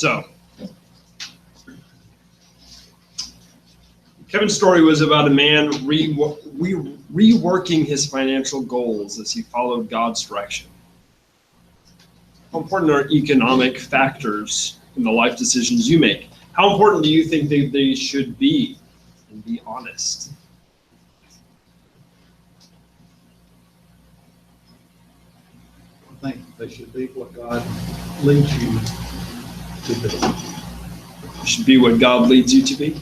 So Kevin's story was about a man reworking his financial goals as he followed God's direction. How important are economic factors in the life decisions you make? How important do you think they should be? And be honest. I think they should be what God leads you to be. It should be what God leads you to be.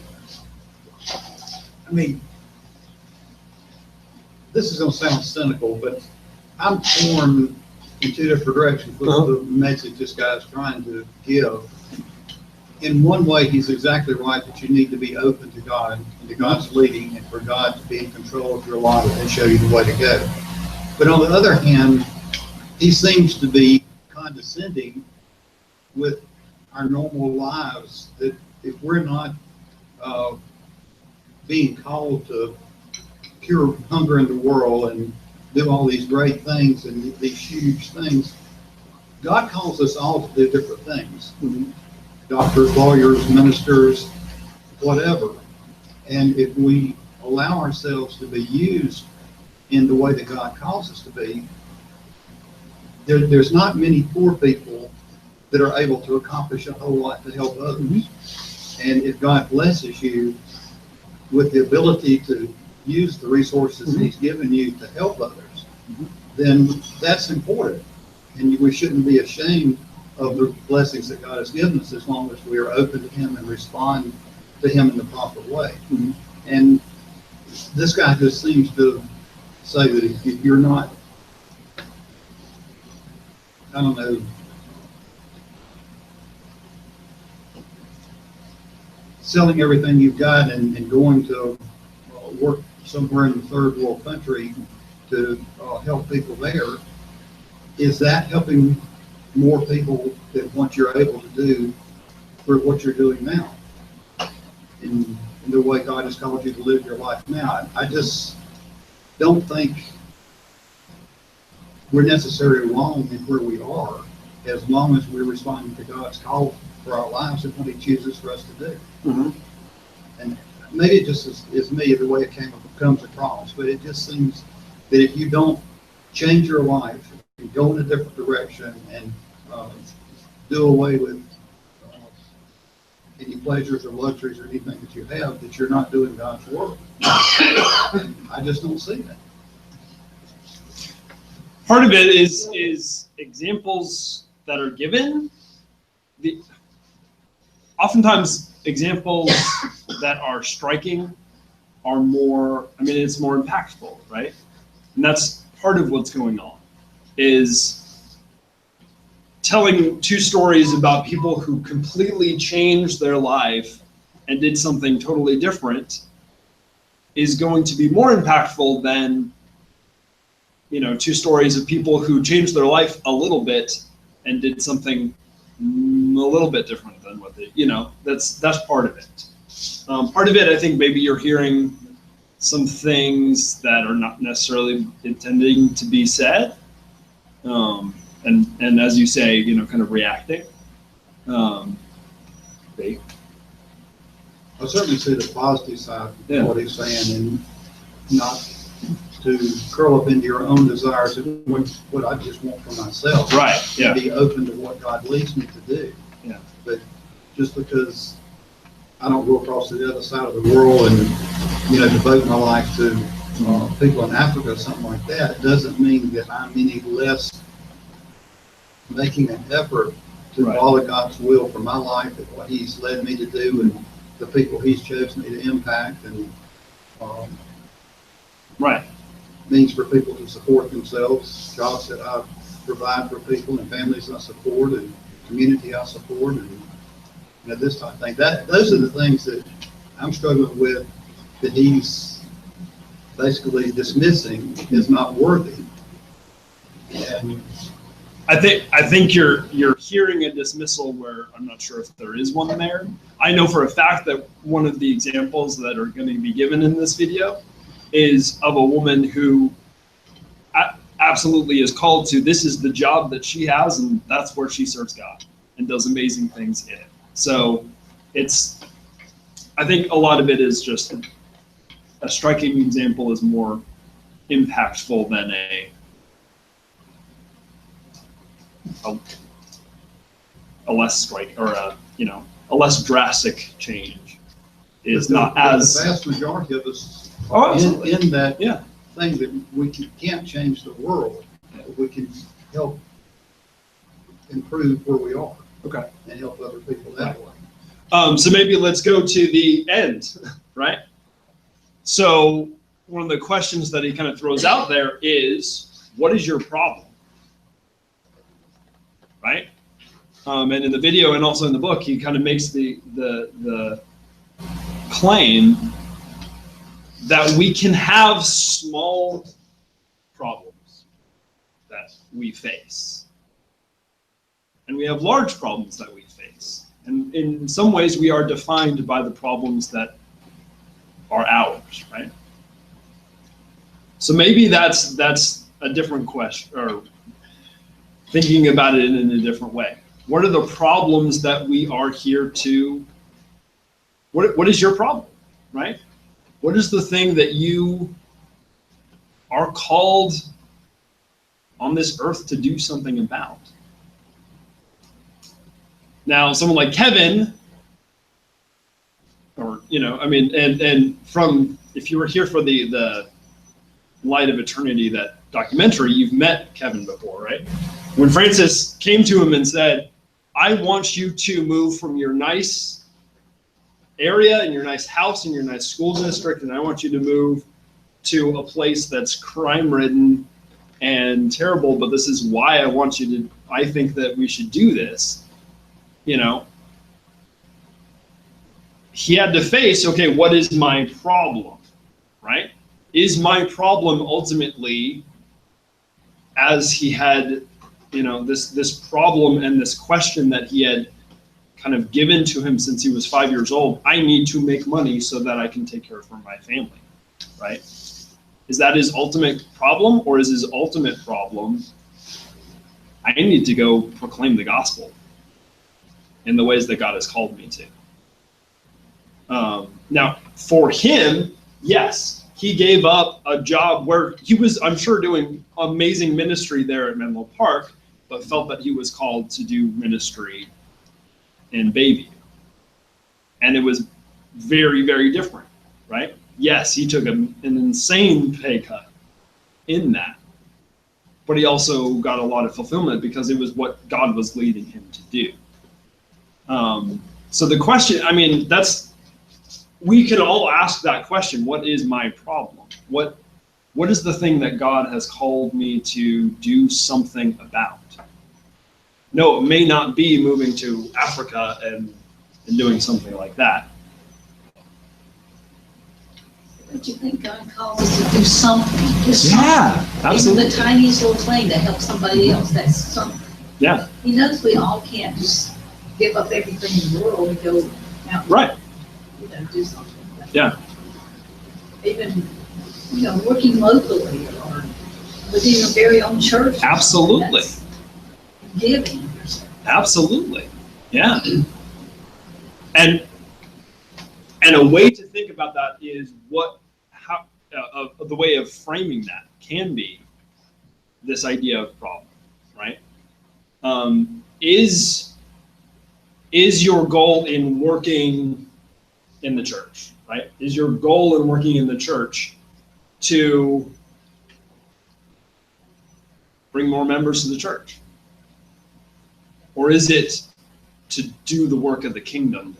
I mean, this is going to sound cynical, but I'm torn in two different directions with the message this guy's trying to give. In one way, he's exactly right that you need to be open to God and to God's leading and for God to be in control of your life and show you the way to go. But on the other hand, he seems to be condescending with our normal lives, that if we're not being called to cure hunger in the world and do all these great things and these huge things, God calls us all to do different things. Mm-hmm. Doctors, lawyers, ministers, whatever. And if we allow ourselves to be used in the way that God calls us to be, there's not many poor people that are able to accomplish a whole lot to help others. Mm-hmm. And if God blesses you with the ability to use the resources mm-hmm. He's given you to help others, mm-hmm. then that's important. And we shouldn't be ashamed of the blessings that God has given us as long as we are open to Him and respond to Him in the proper way. Mm-hmm. And this guy just seems to say that if you're not, I don't know, selling everything you've got and going to work somewhere in the third world country to help people there, is that helping more people than what you're able to do for what you're doing now in the way God has called you to live your life now? I just don't think we're necessarily wrong in where we are, as long as we're responding to God's call for our lives and what He chooses for us to do. Mm-hmm. And maybe it just is me the way it comes across, but it just seems that if you don't change your life and go in a different direction and do away with any pleasures or luxuries or anything that you have, that you're not doing God's work. I just don't see that. Part of it is examples that are given. Oftentimes, examples that are striking are more, it's more impactful, right? And that's part of what's going on, is telling two stories about people who completely changed their life and did something totally different is going to be more impactful than, two stories of people who changed their life a little bit and did something a little bit different than what they, that's part of it. Part of it, I think maybe you're hearing some things that are not necessarily intending to be said. And as you say, kind of reacting. I certainly see the positive side of what he's saying, and not to curl up into your own desires and what I just want for myself. Right. Yeah. Be open to what God leads me to do. Yeah. But just because I don't go across to the other side of the world and devote my life to people in Africa or something like that, doesn't mean that I'm any less making an effort to follow God's will for my life and what He's led me to do and the people He's chosen me to impact, and means for people to support themselves, jobs that I provide for people and families I support and community I support, and this type of thing. Those are the things that I'm struggling with, that he's basically dismissing as not worthy. And I think you're hearing a dismissal where I'm not sure if there is one there. I know for a fact that one of the examples that are going to be given in this video is of a woman who absolutely is called to, this is the job that she has, and that's where she serves God. and does amazing things in it. So I think a lot of it is just a striking example is more impactful than a less strike or a less drastic change is not as the vast majority of us absolutely. in that Yeah. thing that we can't change the world, but we can help improve where we are. Okay. And help other people that way. So maybe let's go to the end, right? So one of the questions that he kind of throws out there is, what is your problem? Right? And in the video and also in the book, he kind of makes the claim that we can have small problems that we face. And we have large problems that we face. And in some ways, we are defined by the problems that are ours, right? So maybe that's a different question, or thinking about it in a different way. What are the problems that we are here to, what is your problem, right? What is the thing that you are called on this earth to do something about? Now, someone like Kevin, or, and from, if you were here for the Light of Eternity, that documentary, you've met Kevin before, right? When Francis came to him and said, I want you to move from your nice area and your nice house and your nice school district, and I want you to move to a place that's crime-ridden and terrible, but this is why I think that we should do this. He had to face, okay, what is my problem, right? Is my problem ultimately, as he had, this problem and this question that he had kind of given to him since he was 5 years old, I need to make money so that I can take care of my family, right? Is that his ultimate problem, or is his ultimate problem, I need to go proclaim the gospel in the ways that God has called me to? Now, for him, yes, he gave up a job where he was, I'm sure, doing amazing ministry there at Menlo Park, but felt that he was called to do ministry in Bayview. And it was very, very different, right? Yes, he took an insane pay cut in that, but he also got a lot of fulfillment because it was what God was leading him to do. So the question, we can all ask that question, what is my problem? What is the thing that God has called me to do something about? No, it may not be moving to Africa and doing something like that. But you think God calls us to do something? Just yeah, something. Absolutely. Even the tiniest little thing to help somebody else, that's something. Yeah. He knows we all can't just give up everything in the world and go out and, right. Do something. Yeah. Even, working locally or within your very own church. Absolutely. Giving. Absolutely. Yeah. And a way to think about that is the way of framing that can be this idea of problem, right? Is your goal in working in the church, right? Is your goal in working in the church to bring more members to the church? Or is it to do the work of the kingdom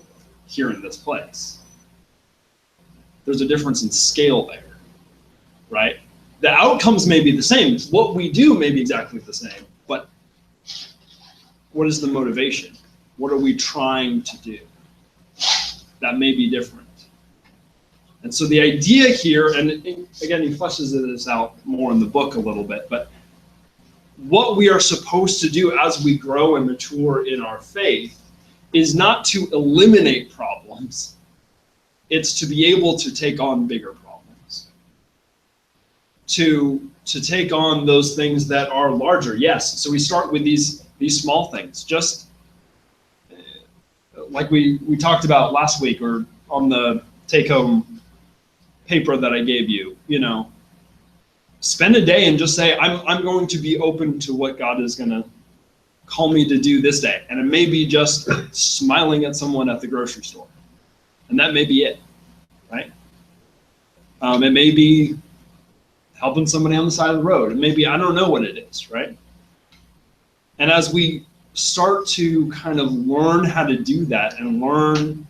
here in this place? There's a difference in scale there, right? The outcomes may be the same. What we do may be exactly the same, but what is the motivation? What are we trying to do? That may be different. And so the idea here, and again, he fleshes this out more in the book a little bit, but what we are supposed to do as we grow and mature in our faith is not to eliminate problems. It's to be able to take on bigger problems. To take on those things that are larger. Yes, so we start with these small things. Just like we talked about last week, or on the take-home paper that I gave you, spend a day and just say, I'm going to be open to what God is going to call me to do this day. And it may be just smiling at someone at the grocery store. And that may be it, right? It may be helping somebody on the side of the road. It may be, I don't know what it is, right? And as we start to kind of learn how to do that and learn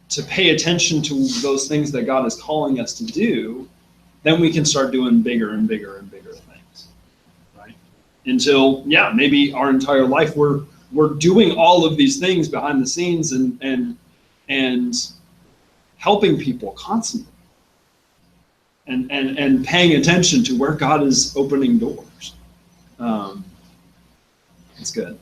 to pay attention to those things that God is calling us to do, then we can start doing bigger and bigger and bigger things, right? Until, maybe our entire life we're doing all of these things behind the scenes and helping people constantly and paying attention to where God is opening doors. It's good.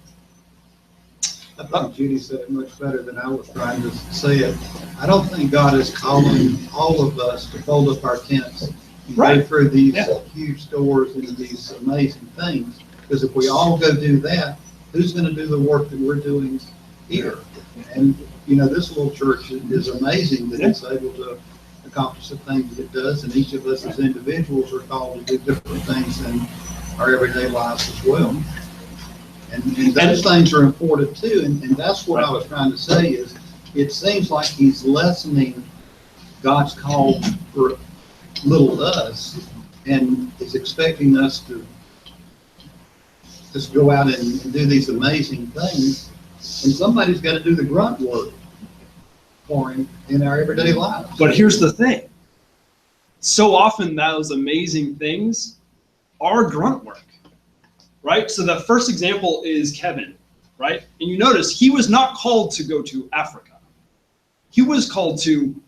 I thought Judy said it much better than I was trying to say it. I don't think God is calling all of us to fold up our tents and go through these huge doors and these amazing things. Because if we all go do that, who's going to do the work that we're doing here? And, this little church is amazing that it's able to accomplish the things that it does. And each of us as individuals are called to do different things in our everyday lives as well. And those things are important too, and that's what I was trying to say is, it seems like he's lessening God's call for little us, and is expecting us to just go out and do these amazing things, and somebody's got to do the grunt work for him in our everyday lives. But here's the thing. So often those amazing things are grunt work. Right? So the first example is Kevin, right? And you notice he was not called to go to Africa. He was called to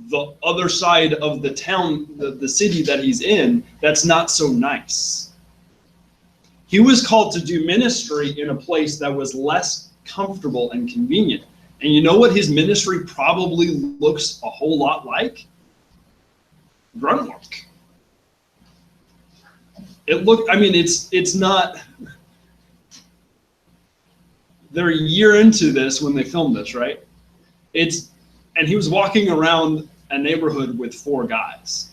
the other side of the town, the city that he's in, that's not so nice. He was called to do ministry in a place that was less comfortable and convenient. And you know what his ministry probably looks a whole lot like? Grunt work. It looked, it's not, they're a year into this when they filmed this, right? And he was walking around a neighborhood with 4 guys,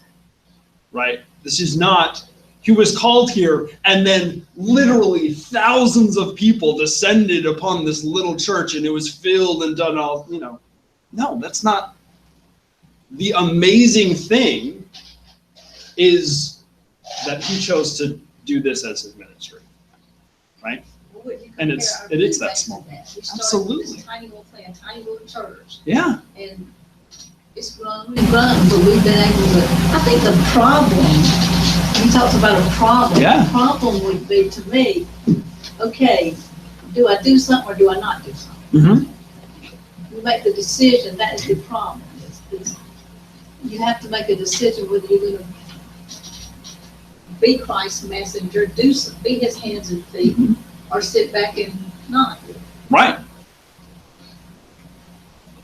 right? This is not, he was called here and then literally thousands of people descended upon this little church and it was filled and done all, no, that's not. The amazing thing is that he chose to do this as his ministry, right? And it is that small. Absolutely. This tiny little thing, tiny little church. Yeah. And it's grown and grown, but we've been able to. I think the problem, you talked about a problem. Yeah. The problem would be to me, okay, do I do something or do I not do something? Mm-hmm. You make the decision. That is the problem. You have to make a decision whether you're going to be Christ's messenger, be his hands and feet, or sit back and not. Right.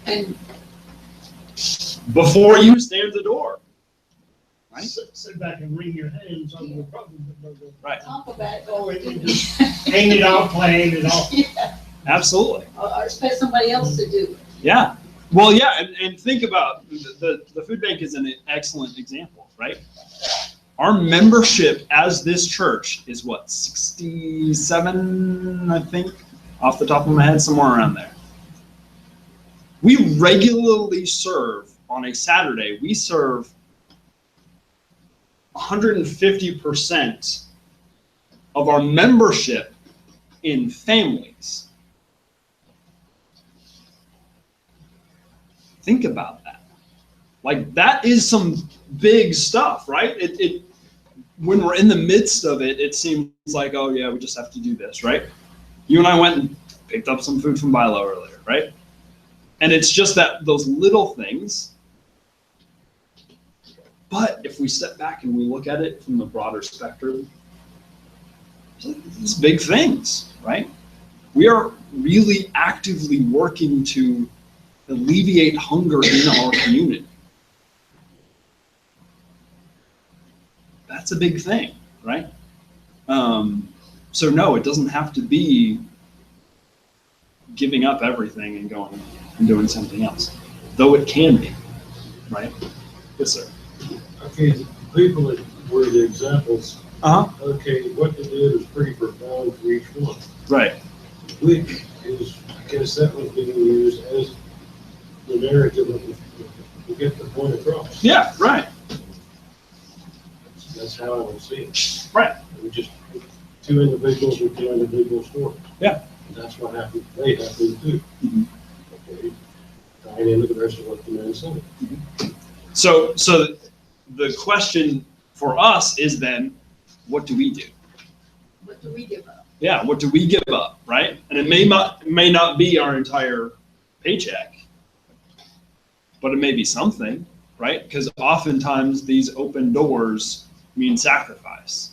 And before you stand the door. Right? Sit back and wring your hands on the problem. Right. talk about it. Oh, and just hang it out, playing it off. Yeah. Absolutely. Or expect somebody else to do it. Yeah. Well, yeah, and think about the food bank is an excellent example, right? Our membership as this church is what, 67, I think, off the top of my head, somewhere around there. We regularly serve on a Saturday. We serve 150% of our membership in families. Think about that. Like, that is some big stuff, right? When we're in the midst of it, it seems like, oh yeah, we just have to do this, right? You and I went and picked up some food from Bilo earlier, right? And it's just that those little things. But if we step back and we look at it from the broader spectrum, it's big things, right? We are really actively working to alleviate hunger in our community. That's a big thing, right? So no, it doesn't have to be giving up everything and going and doing something else, though it can be, right? Yes, sir. Okay, people that were the examples, Uh-huh. okay, what they did is pretty profound for each one. Right. Which is, I guess that was being used as the narrative to get the point across. Yeah, right. That's how I would see it. Right. We just, two individuals with two individual stories. Yeah. And that's what happened, they happened to do. Mhm. Okay, tying into the rest of what the man said. So the question for us is then, what do we do? What do we give up? Yeah, what do we give up, right? And it may not be our entire paycheck, but it may be something, right? Because oftentimes these open doors mean sacrifice,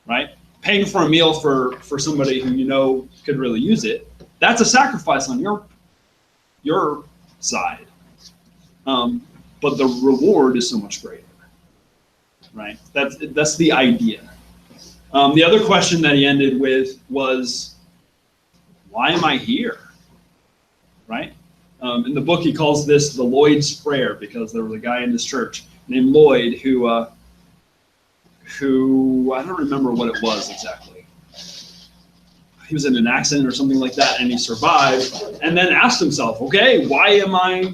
right? Paying for a meal for somebody who you know could really use it, that's a sacrifice on your side. But the reward is so much greater, right? That's the idea. The other question that he ended with was, why am I here, right? In the book, he calls this the Lloyd's Prayer, because there was a guy in this church named Lloyd who I don't remember what it was exactly. He was in an accident or something like that, and he survived, and then asked himself, okay, why am I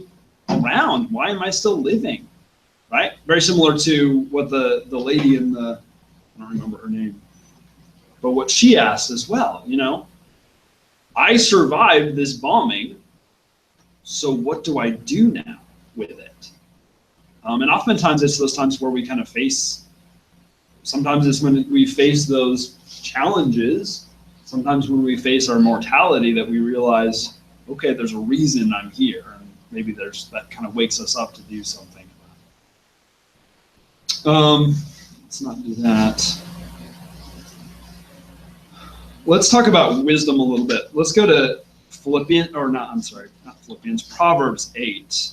around? Why am I still living? Right? Very similar to what the lady in the, I don't remember her name, but what she asked as well, you know, I survived this bombing, so what do I do now with it? And oftentimes it's those times where we kind of sometimes it's when we face those challenges, sometimes when we face our mortality that we realize, okay, there's a reason I'm here. And maybe that kind of wakes us up to do something. Let's not do that. Let's talk about wisdom a little bit. Let's go to Proverbs 8.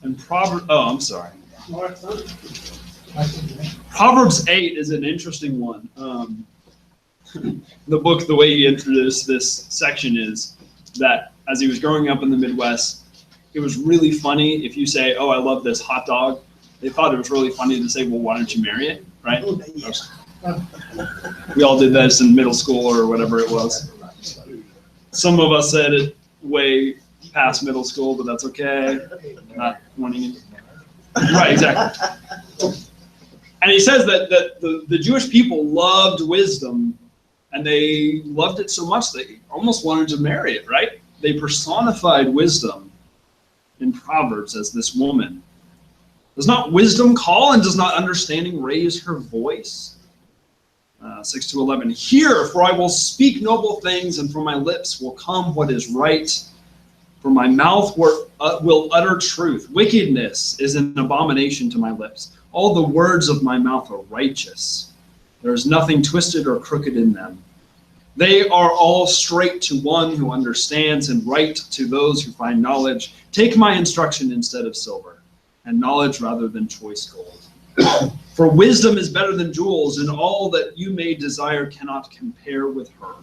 And Proverbs 8 is an interesting one. The book, the way he introduced this section is that as he was growing up in the Midwest, it was really funny if you say, oh, I love this hot dog. They thought it was really funny to say, well, why don't you marry it, right? We all did this in middle school or whatever it was. Some of us said it way past middle school, but that's okay. Not wanting it. Right, exactly. And he says that the Jewish people loved wisdom, and they loved it so much they almost wanted to marry it, right? They personified wisdom in Proverbs as this woman. Does not wisdom call, and does not understanding raise her voice? 6-11. Hear, for I will speak noble things, and from my lips will come what is right. For my mouth will utter truth. Wickedness is an abomination to my lips. All the words of my mouth are righteous. There is nothing twisted or crooked in them. They are all straight to one who understands, and right to those who find knowledge. Take my instruction instead of silver, and knowledge rather than choice gold. For wisdom is better than jewels, and all that you may desire cannot compare with her.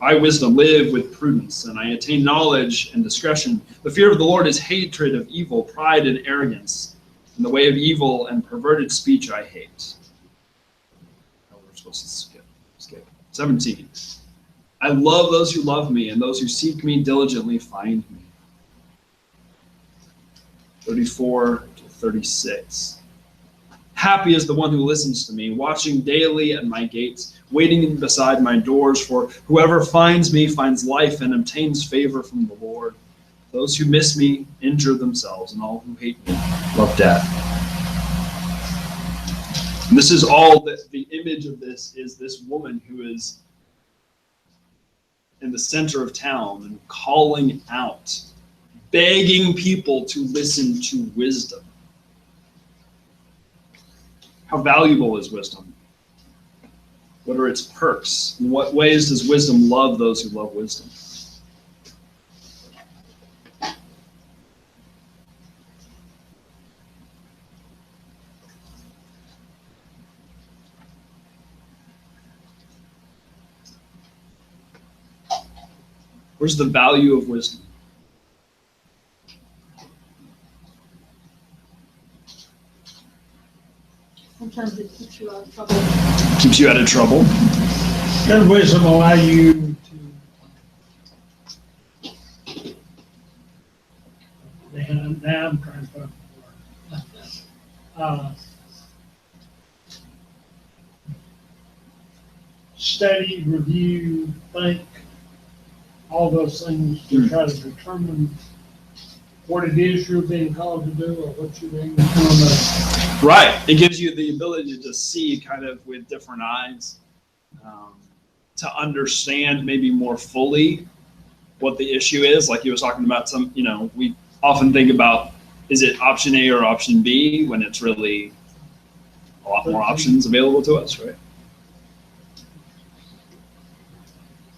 I, wisdom, live with prudence, and I attain knowledge and discretion. The fear of the Lord is hatred of evil, pride and arrogance. And the way of evil and perverted speech I hate. Oh, we're supposed to skip. 17. I love those who love me, and those who seek me diligently find me. 34-36. Happy is the one who listens to me, watching daily at my gates, waiting beside my doors, for whoever finds me finds life and obtains favor from the Lord. Those who miss me injure themselves, and all who hate me love death. And this is all that the image of this is, this woman who is in the center of town and calling out, begging people to listen to wisdom. How valuable is wisdom? What are its perks? In what ways does wisdom love those who love wisdom? Where's the value of wisdom? Sometimes it keeps you out of trouble. Keeps you out of trouble. Does wisdom allow you to? Now I'm trying to find the word. Study, review, think, all those things to try to determine what it is you're being called to do or what you're being called to do. Right. It gives you the ability to see kind of with different eyes, to understand maybe more fully what the issue is. Like you was talking about we often think about, is it option A or option B, when it's really a lot more options available to us, right?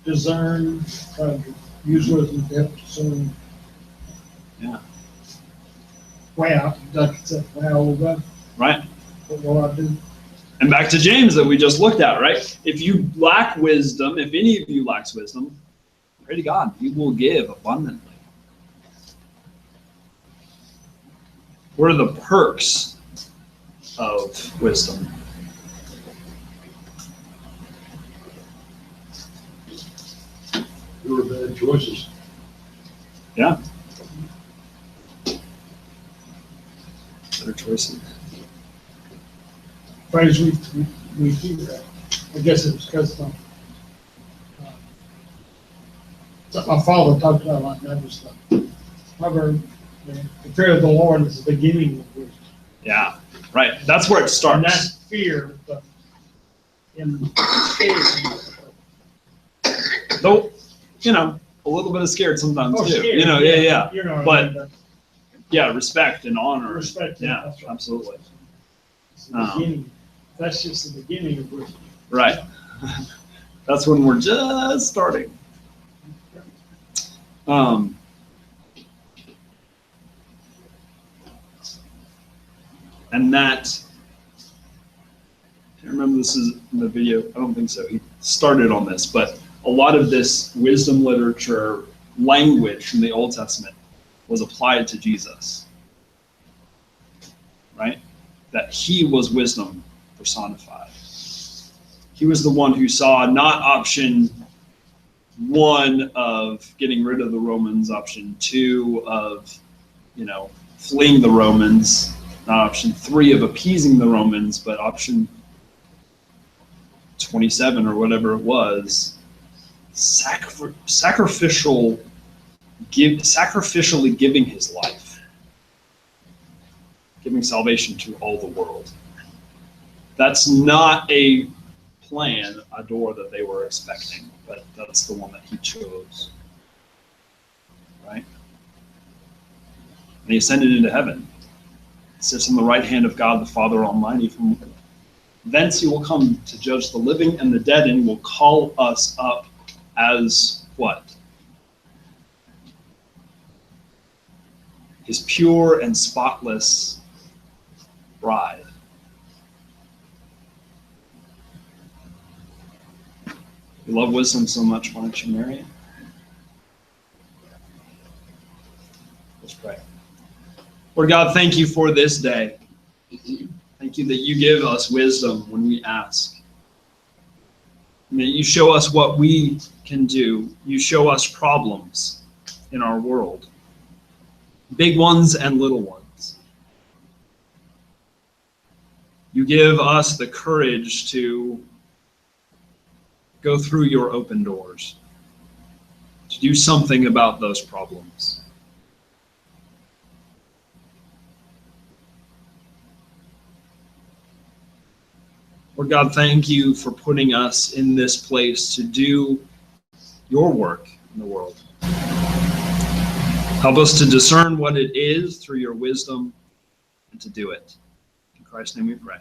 Discern, try to use wisdom to help discern. Yeah. Well, well, Right. what will I do? And back to James that we just looked at, right? If you lack wisdom, if any of you lacks wisdom, pray to God, He will give abundantly. What are the perks of wisdom? Fewer bad choices. Yeah. Better choices. Phrase we hear that. I guess it was because something my father talked about like that was the fear of the Lord is the beginning of wisdom. Yeah, right. That's where it And starts. that's fear, but in spirit. Though, a little bit of scared sometimes Oh, too. scared, Yeah. You know, But- I mean, Yeah, respect and honor. respect. Yeah, That's right. absolutely. It's the beginning. That's just the beginning of wisdom. Right. That's when we're just starting. And that, I can't remember this is in the video, I don't think so. He started on this, but a lot of this wisdom literature language from the Old Testament was applied to Jesus, right? That He was wisdom personified. He was the one who saw not option 1 of getting rid of the Romans, option 2 of, fleeing the Romans, not option 3 of appeasing the Romans, but option 27 or whatever it was, sacrificially giving His life, giving salvation to all the world. That's not a plan, a door that they were expecting, but that's the one that He chose, right? And He ascended into heaven. He sits on the right hand of God the Father Almighty. From thence He will come to judge the living and the dead, and He will call us up as what? His pure and spotless bride. You love wisdom so much, why don't you marry it? Let's pray. Lord God, thank You for this day. Thank You that You give us wisdom when we ask. And that You show us what we can do. You show us problems in our world, big ones and little ones. You give us the courage to go through Your open doors, to do something about those problems. Lord God, thank You for putting us in this place to do Your work in the world. Help us to discern what it is through Your wisdom and to do it. In Christ's name we pray.